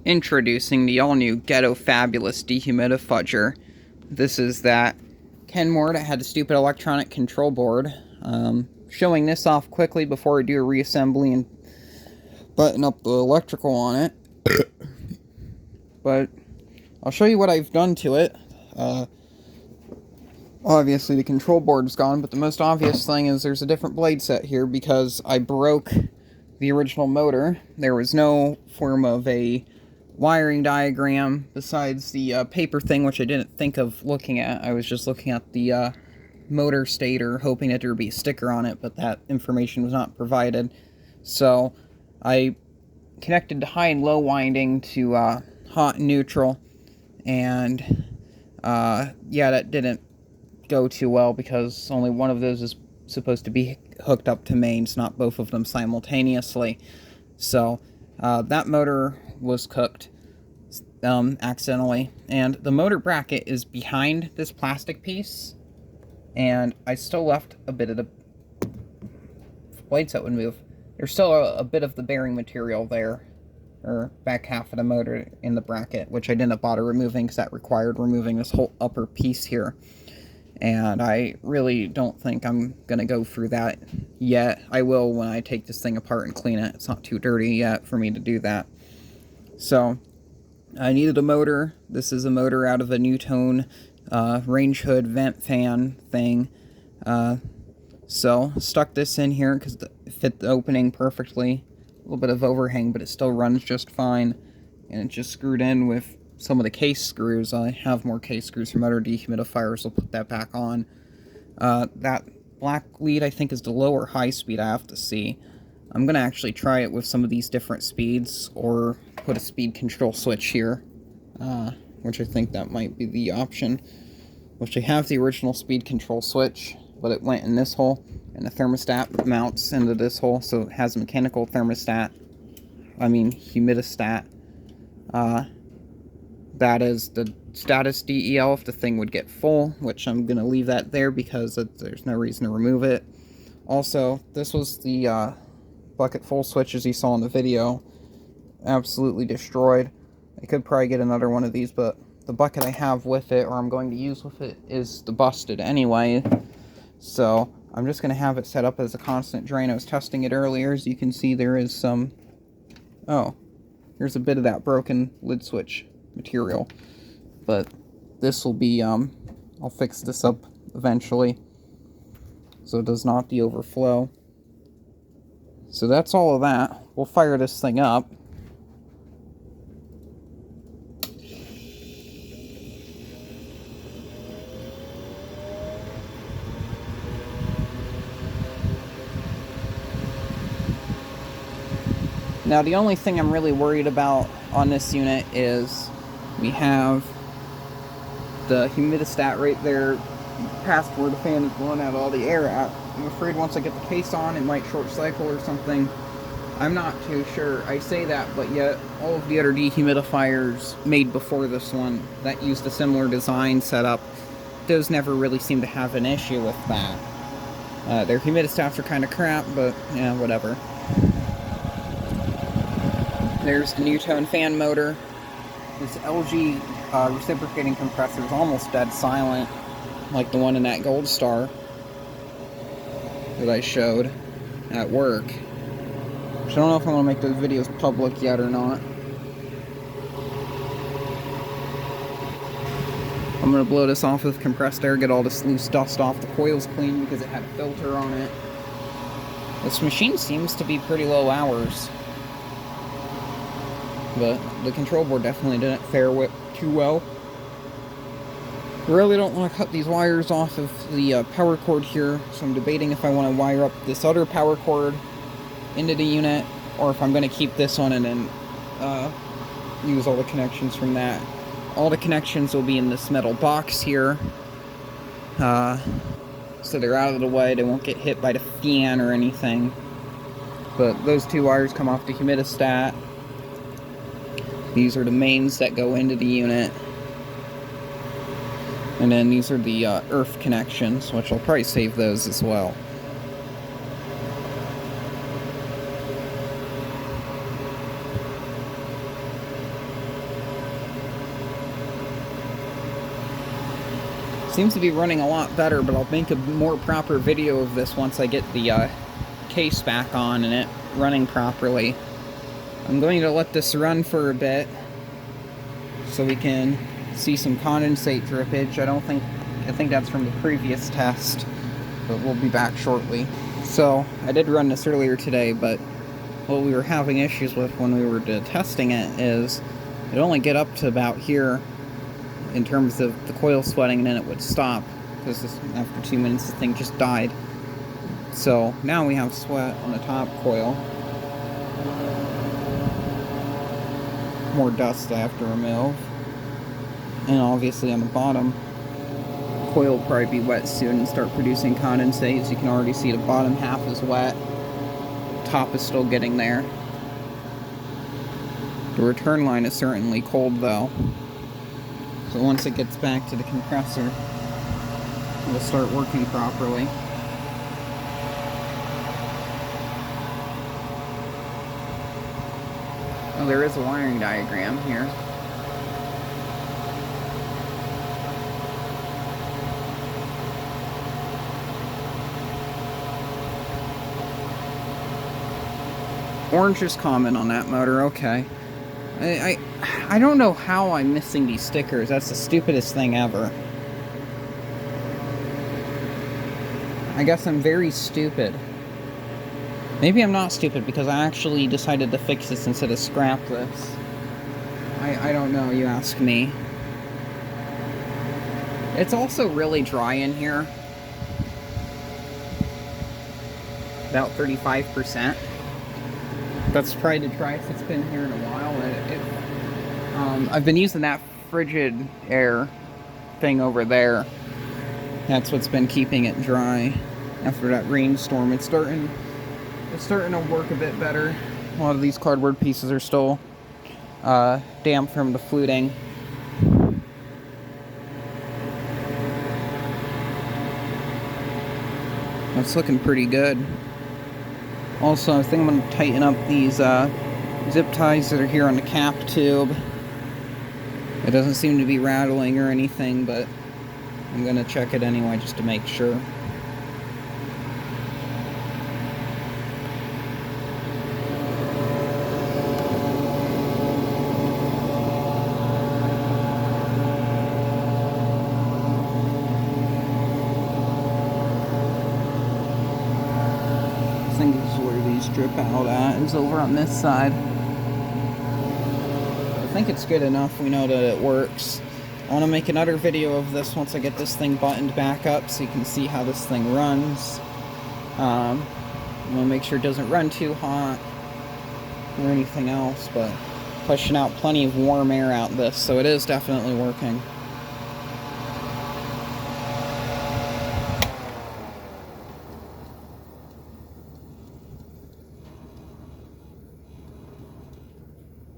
Introducing the all-new Ghetto-Fabolous dehumidifier. This is that Kenmore that had the stupid electronic control board. Showing this off quickly before I do a reassembly and button up the electrical on it. But I'll show you what I've done to it. Obviously the control board is gone, but the most obvious thing is there's a different blade set here because I broke the original motor. There was no form of a wiring diagram besides the paper thing, which I didn't think of looking at. I was just looking at the motor stator, hoping that there would be a sticker on it, but that information was not provided. So I connected the high and low winding to hot and neutral, and yeah, that didn't go too well because only one of those is supposed to be hooked up to mains, not both of them simultaneously. So that motor was cooked accidentally, and the motor bracket is behind this plastic piece, and I still left a bit of the blades that would move. There's still a bit of the bearing material there, or back half of the motor in the bracket, which I didn't bother removing because that required removing this whole upper piece here. And I really don't think I'm going to go through that yet. I will when I take this thing apart and clean it. It's not too dirty yet for me to do that. So, I needed a motor. This is a motor out of a Newtone range hood vent fan thing. So, stuck this in here because it fit the opening perfectly. A little bit of overhang, but it still runs just fine. And it just screwed in with some of the case screws. I have more case screws from other dehumidifiers. I'll put that back on. That black lead I think is the low or high speed. I have to see. I'm going to actually try it with some of these different speeds, or put a speed control switch here, which I think that might be the option. Which I have the original speed control switch, but it went in this hole, and the thermostat mounts into this hole, so it has a mechanical thermostat. I mean humidistat. That is the status DEL if the thing would get full, which I'm going to leave that there because there's no reason to remove it. Also, this was the bucket full switch as you saw in the video. Absolutely destroyed. I could probably get another one of these, but the bucket I have with it, or I'm going to use with it, is the busted anyway. So I'm just going to have it set up as a constant drain. I was testing it earlier. As you can see, there is some... Oh, here's a bit of that broken lid switch material, but this will be I'll fix this up eventually so it does not the overflow. So that's all of that. We'll fire this thing up. Now the only thing I'm really worried about on this unit is we have the humidistat right there past where the fan is blowing out all the air at. I'm afraid once I get the case on it might short cycle or something. I'm not too sure. I say that, but yet all of the other dehumidifiers made before this one that used a similar design setup, those never really seem to have an issue with that. Their humidistats are kind of crap, but yeah, whatever. There's the Newtone fan motor. This LG reciprocating compressor is almost dead silent, like the one in that Gold Star that I showed at work. So I don't know if I'm going to make those videos public yet or not. I'm going to blow this off with compressed air, get all this loose dust off. The coil's clean because it had a filter on it. This machine seems to be pretty low hours, but the control board definitely didn't fare too well. I really don't want to cut these wires off of the power cord here, so I'm debating if I want to wire up this other power cord into the unit, or if I'm going to keep this on and then use all the connections from that. All the connections will be in this metal box here, so they're out of the way, they won't get hit by the fan or anything. But those two wires come off the humidistat. These are the mains that go into the unit. And then these are the earth connections, which I'll probably save those as well. Seems to be running a lot better, but I'll make a more proper video of this once I get the case back on and it running properly. I'm going to let this run for a bit so we can see some condensate drippage. I think that's from the previous test, but we'll be back shortly. So I did run this earlier today, but what we were having issues with when we were testing it is it only get up to about here in terms of the coil sweating, and then it would stop because after 2 minutes the thing just died. So now we have sweat on the top coil. More dust I have to remove. And obviously on the bottom, the coil will probably be wet soon and start producing condensate. As you can already see, the bottom half is wet. The top is still getting there. The return line is certainly cold though. So once it gets back to the compressor, it'll start working properly. Oh, there is a wiring diagram here. Orange is common on that motor, okay. I don't know how I'm missing these stickers. That's the stupidest thing ever. I guess I'm very stupid. Maybe I'm not stupid because I actually decided to fix this instead of scrap this. I don't know, you ask me. It's also really dry in here. About 35%. That's probably the driest it's been here in a while. I've been using that frigid air thing over there. That's what's been keeping it dry. After that rainstorm, it's starting to work a bit better. A lot of these cardboard pieces are still damp from the fluting. That's looking pretty good. Also, I think I'm going to tighten up these zip ties that are here on the cap tube. It doesn't seem to be rattling or anything, but I'm going to check it anyway just to make sure. I think this is where these drip out at, is over on this side. I think it's good enough. We know that it works. I want to make another video of this once I get this thing buttoned back up so you can see how this thing runs. I'm going to make sure it doesn't run too hot or anything else, but pushing out plenty of warm air out this, so it is definitely working.